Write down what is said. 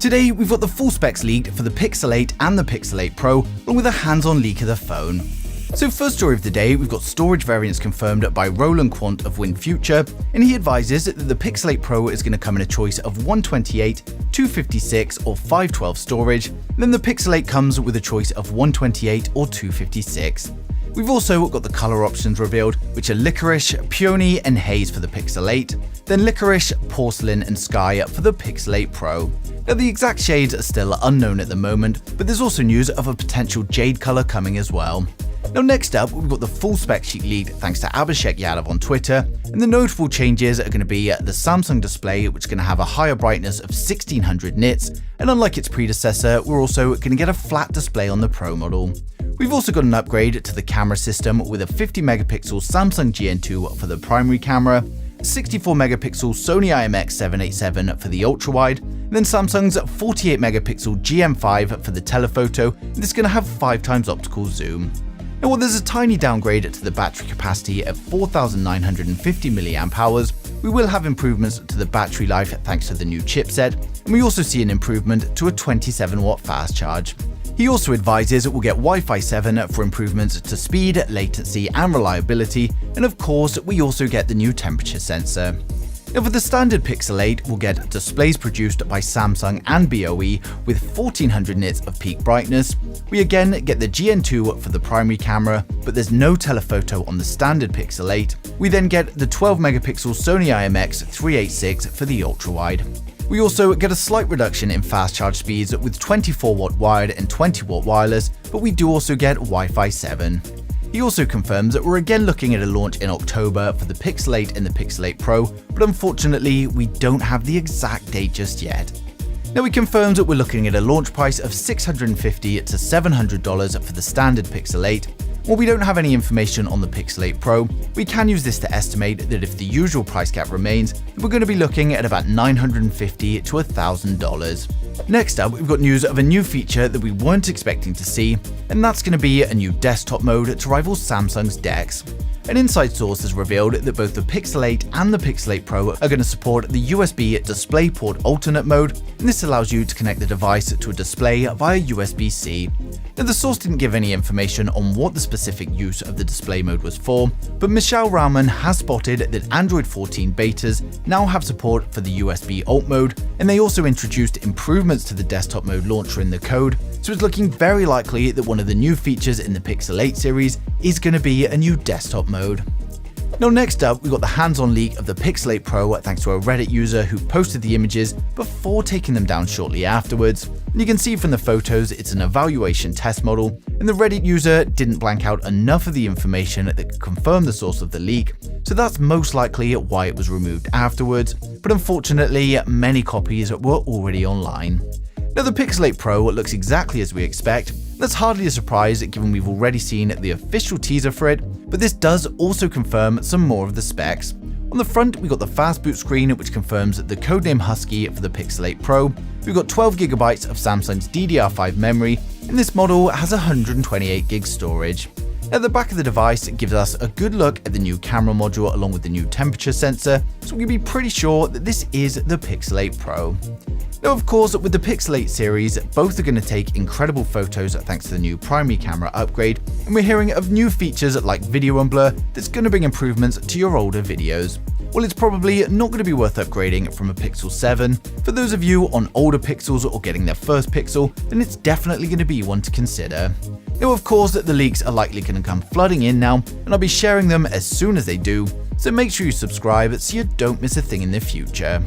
Today we've got the full specs leaked for the Pixel 8 and the Pixel 8 Pro, along with a hands-on leak of the phone. So first story of the day, we've got storage variants confirmed by Roland Quant of WinFuture, and he advises that the Pixel 8 Pro is going to come in a choice of 128, 256 or 512 storage, then the Pixel 8 comes with a choice of 128 or 256. We've also got the color options revealed, which are Licorice, Peony and Haze for the Pixel 8, then Licorice, Porcelain and Sky for the Pixel 8 Pro. Now the exact shades are still unknown at the moment, but there's also news of a potential jade color coming as well. Now next up, we've got the full spec sheet leaked thanks to Abhishek Yadav on Twitter, and the notable changes are going to be the Samsung display, which is going to have a higher brightness of 1600 nits, and unlike its predecessor, we're also going to get a flat display on the Pro model. We've also got an upgrade to the camera system with a 50 megapixel Samsung GN2 for the primary camera, a 64 megapixel Sony IMX787 for the ultra-wide, and then Samsung's 48 megapixel GM5 for the telephoto, and this is going to have 5x optical zoom. Now while there's a tiny downgrade to the battery capacity at 4950 mAh, we will have improvements to the battery life thanks to the new chipset, and we also see an improvement to a 27-watt fast charge. He also advises we'll get Wi-Fi 7 for improvements to speed, latency and reliability, and of course we also get the new temperature sensor. Now for the standard Pixel 8, we'll get displays produced by Samsung and BOE with 1400 nits of peak brightness. We again get the GN2 for the primary camera, but there's no telephoto on the standard Pixel 8. We then get the 12 megapixel Sony IMX386 for the ultra-wide. We also get a slight reduction in fast charge speeds with 24-watt wired and 20-watt wireless, but we do also get Wi-Fi 7. He also confirms that we're again looking at a launch in October for the Pixel 8 and the Pixel 8 Pro, but unfortunately we don't have the exact date just yet. Now he confirms that we're looking at a launch price of $650 to $700 for the standard Pixel 8. While we don't have any information on the Pixel 8 Pro, we can use this to estimate that if the usual price gap remains, we're going to be looking at about $950 to $1,000. Next up, we've got news of a new feature that we weren't expecting to see, and that's going to be a new desktop mode to rival Samsung's DeX. An inside source has revealed that both the Pixel 8 and the Pixel 8 Pro are going to support the USB DisplayPort alternate mode, and this allows you to connect the device to a display via USB-C. Now the source didn't give any information on what the specific use of the display mode was for, but Michelle Rauman has spotted that Android 14 betas now have support for the USB alt mode, and they also introduced improvements to the desktop mode launcher in the code, so it's looking very likely that one of the new features in the Pixel 8 series is going to be a new desktop mode. Now next up, we've got the hands-on leak of the Pixel 8 Pro thanks to a Reddit user who posted the images before taking them down shortly afterwards. And you can see from the photos it's an evaluation test model, and the Reddit user didn't blank out enough of the information that could confirm the source of the leak, so that's most likely why it was removed afterwards, but unfortunately many copies were already online. Now the Pixel 8 Pro looks exactly as we expect. That's hardly a surprise given we've already seen the official teaser for it, but this does also confirm some more of the specs. On the front, we've got the fast boot screen, which confirms the codename Husky for the Pixel 8 Pro. We've got 12GB of Samsung's DDR5 memory, and this model has 128GB storage. At the back of the device, it gives us a good look at the new camera module along with the new temperature sensor, so we can be pretty sure that this is the Pixel 8 Pro. Now of course, with the Pixel 8 series, both are going to take incredible photos thanks to the new primary camera upgrade, and we're hearing of new features like video and blur that's going to bring improvements to your older videos. Well, it's probably not going to be worth upgrading from a Pixel 7. For those of you on older Pixels or getting their first Pixel, then it's definitely going to be one to consider. Now of course, the leaks are likely going to come flooding in now, and I'll be sharing them as soon as they do, so make sure you subscribe so you don't miss a thing in the future.